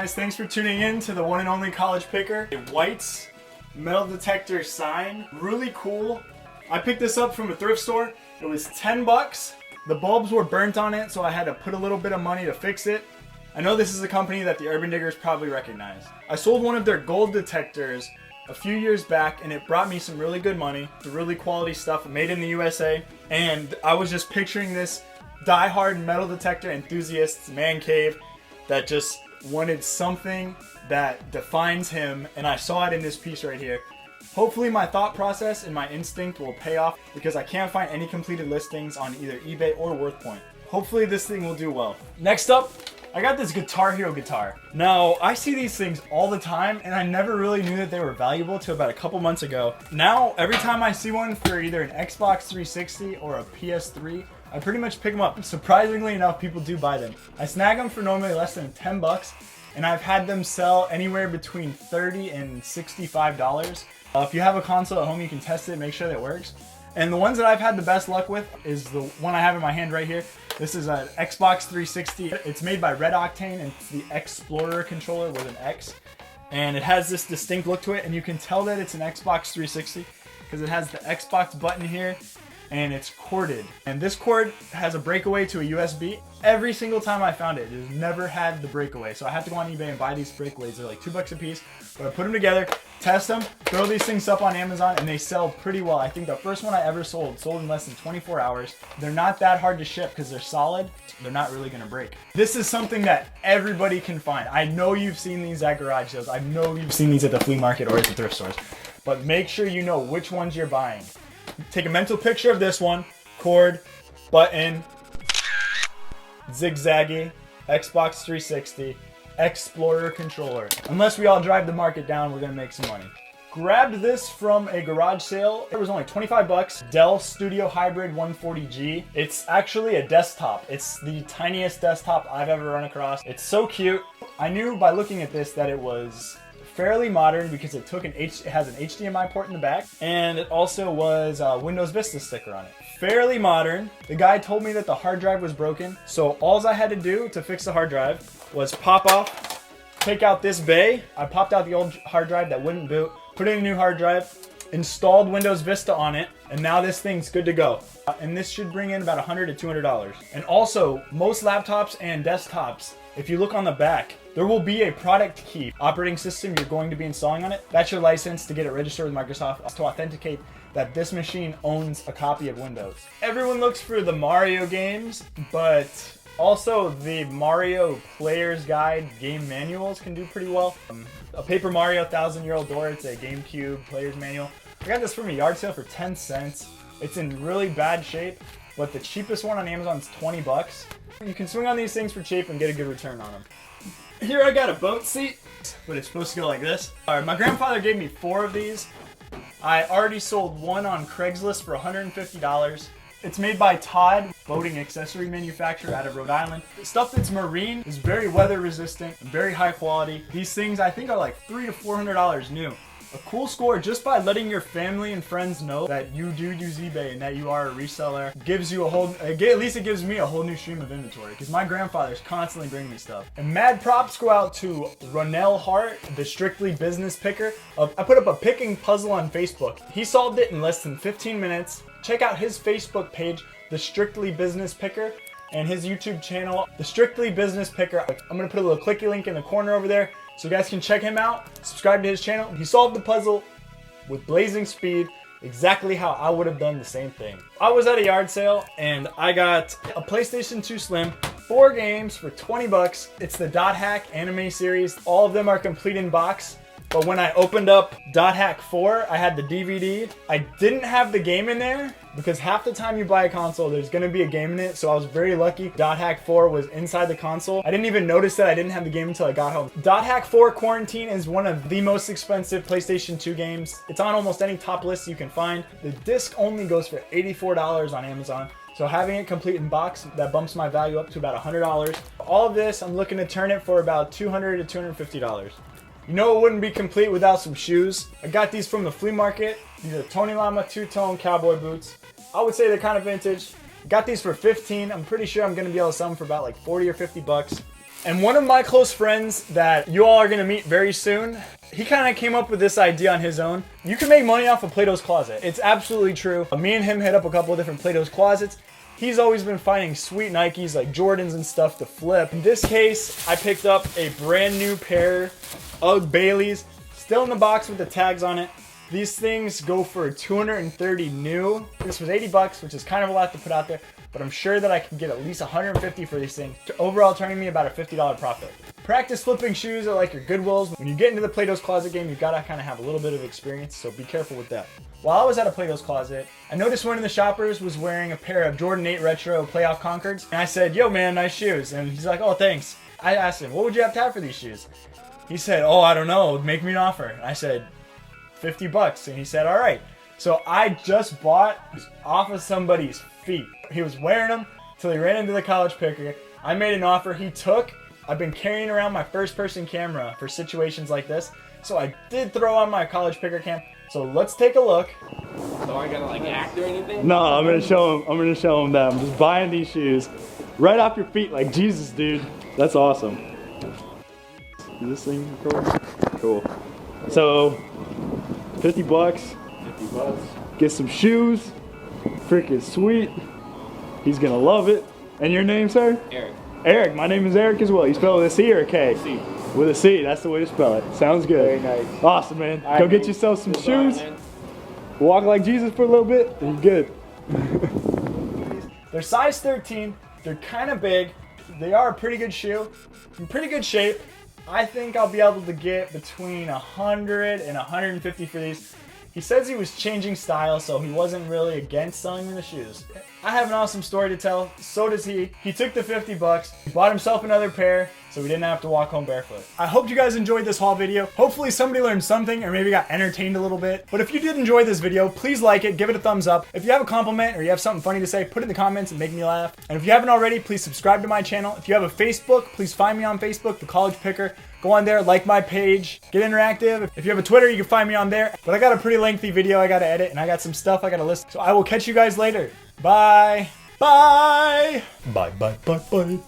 guys, thanks for tuning in to the one and only College Picker. A white metal detector sign, really cool. I picked this up from a thrift store. It was 10 bucks. The bulbs were burnt on it, so I had to put a little bit of money to fix it. I know this is a company that the Urban Diggers probably recognize. I sold one of their gold detectors a few years back, and it brought me some really good money. The really quality stuff made in the USA. And I was just picturing this die-hard metal detector enthusiast's man cave that just wanted something that defines him, and I saw it in this piece right here. Hopefully my thought process and my instinct will pay off, because I can't find any completed listings on either eBay or WorthPoint. Hopefully this thing will do well. Next up, I got this Guitar Hero guitar. Now, I see these things all the time, and I never really knew that they were valuable till about a couple months ago. Now, every time I see one for either an Xbox 360 or a PS3, I pretty much pick them up. Surprisingly enough, people do buy them. I snag them for normally less than 10 bucks, and I've had them sell anywhere between $30 and $65. If you have a console at home, you can test it, make sure that it works. And the ones that I've had the best luck with is the one I have in my hand right here. This is an Xbox 360. It's made by Red Octane, and it's the Explorer controller with an X. And it has this distinct look to it, and you can tell that it's an Xbox 360 because it has the Xbox button here, and it's corded. And this cord has a breakaway to a USB. Every single time I found it, it has never had the breakaway. So I had to go on eBay and buy these breakaways. They're like $2 a piece. But I put them together, test them, throw these things up on Amazon, and they sell pretty well. I think the first one I ever sold in less than 24 hours. They're not that hard to ship because they're solid. They're not really gonna break. This is something that everybody can find. I know you've seen these at garage sales. I know you've seen these at the flea market or at the thrift stores. But make sure you know which ones you're buying. Take a mental picture of this one, cord, button, zigzaggy, Xbox 360, Explorer controller. Unless we all drive the market down, we're gonna make some money. Grabbed this from a garage sale. It was only 25 bucks. Dell Studio Hybrid 140G. It's actually a desktop. It's the tiniest desktop I've ever run across. It's so cute. I knew by looking at this that it was fairly modern because it has an HDMI port in the back, and it also was a Windows Vista sticker on it. Fairly modern. The guy told me that the hard drive was broken, so all I had to do to fix the hard drive was pop off, take out this bay. I popped out the old hard drive that wouldn't boot, put in a new hard drive, installed Windows Vista on it, and now this thing's good to go. And this should bring in about $100 to $200. And also, most laptops and desktops, if you look on the back, there will be a product key operating system you're going to be installing on it. That's your license to get it registered with Microsoft to authenticate that this machine owns a copy of Windows. Everyone looks for the Mario games, but also the Mario Player's Guide game manuals can do pretty well. A Paper Mario 1000-Year-Old Door, it's a GameCube player's manual. I got this from a yard sale for 10 cents. It's in really bad shape, but the cheapest one on Amazon is 20 bucks. You can swing on these things for cheap and get a good return on them. Here I got a boat seat, but it's supposed to go like this. All right, my grandfather gave me 4 of these. I already sold one on Craigslist for $150. It's made by Todd, boating accessory manufacturer out of Rhode Island. The stuff that's marine is very weather resistant, very high quality. These things I think are like $300 to $400 new. A cool score just by letting your family and friends know that you do use eBay and that you are a reseller gives you at least it gives me a whole new stream of inventory, because my grandfather's constantly bringing me stuff. And mad props go out to Ronell Hart, the Strictly Business Picker. I put up a picking puzzle on Facebook. He solved it in less than 15 minutes. Check out his Facebook page, the Strictly Business Picker, and his YouTube channel, the Strictly Business Picker. I'm gonna put a little clicky link in the corner over there, so you guys can check him out, subscribe to his channel. He solved the puzzle with blazing speed, exactly how I would have done the same thing. I was at a yard sale and I got a PlayStation 2 Slim, 4 games for 20 bucks. It's the Dot Hack anime series. All of them are complete in box. But when I opened up Dot Hack 4, I had the DVD. I didn't have the game in there because half the time you buy a console, there's gonna be a game in it. So I was very lucky. Dot Hack 4 was inside the console. I didn't even notice that I didn't have the game until I got home. Dot Hack 4 Quarantine is one of the most expensive PlayStation 2 games. It's on almost any top list you can find. The disc only goes for $84 on Amazon. So having it complete in box, that bumps my value up to about $100. All of this, I'm looking to turn it for about $200 to $250. You know it wouldn't be complete without some shoes. I got these from the flea market. These are Tony Lama two-tone cowboy boots. I would say they're kind of vintage. Got these for $15. I'm pretty sure I'm gonna be able to sell them for about like 40 or 50 bucks. And one of my close friends that you all are gonna meet very soon, he kind of came up with this idea on his own. You can make money off of Plato's Closet. It's absolutely true. Me and him hit up a couple of different Plato's Closets. He's always been finding sweet Nikes like Jordans and stuff to flip. In this case, I picked up a brand new pair of Baileys, still in the box with the tags on it. These things go for 230 new. This was 80 bucks, which is kind of a lot to put out there, but I'm sure that I can get at least 150 for these things, overall turning me about a $50 profit. Practice flipping shoes are like your Goodwills. When you get into the Plato's Closet game, you've got to kind of have a little bit of experience, so be careful with that. While I was at a Plato's Closet, I noticed one of the shoppers was wearing a pair of Jordan 8 Retro Playoff Concords, and I said, yo man, nice shoes. And he's like, oh thanks. I asked him, what would you have to have for these shoes? He said, oh, I don't know, make me an offer. And I said, 50 bucks. And he said, all right. So I just bought off of somebody's feet. He was wearing them till he ran into the college picker. I made an offer he took. I've been carrying around my first person camera for situations like this. So I did throw on my college picker cam. So let's take a look. So I gotta like act or anything? No, I'm gonna show him that I'm just buying these shoes right off your feet like Jesus, dude. That's awesome. Is this thing recording? Cool. So 50 bucks. 50 bucks. Get some shoes. Freaking sweet. He's gonna love it. And your name, sir? Eric. Eric. My name is Eric as well. You spell it with a C or a K? C. With a C. That's the way to spell it. Sounds good. Very nice. Awesome, man. All Go right, get man. yourself some Goodbye, shoes. man. Walk like Jesus for a little bit, and you're good. They're size 13. They're kind of big. They are a pretty good shoe. In pretty good shape. I think I'll be able to get between 100 and 150 for these. He says he was changing style, so he wasn't really against selling me the shoes. I have an awesome story to tell. So does he. He took the 50 bucks, bought himself another pair, so we didn't have to walk home barefoot. I hope you guys enjoyed this haul video. Hopefully somebody learned something or maybe got entertained a little bit. But if you did enjoy this video, please like it, give it a thumbs up. If you have a compliment or you have something funny to say, put it in the comments and make me laugh. And if you haven't already, please subscribe to my channel. If you have a Facebook, please find me on Facebook, The College Picker. Go on there, like my page, get interactive. If you have a Twitter, you can find me on there. But I got a pretty lengthy video I gotta edit and I got some stuff I gotta list. So I will catch you guys later. Bye. Bye. Bye, bye, bye, bye.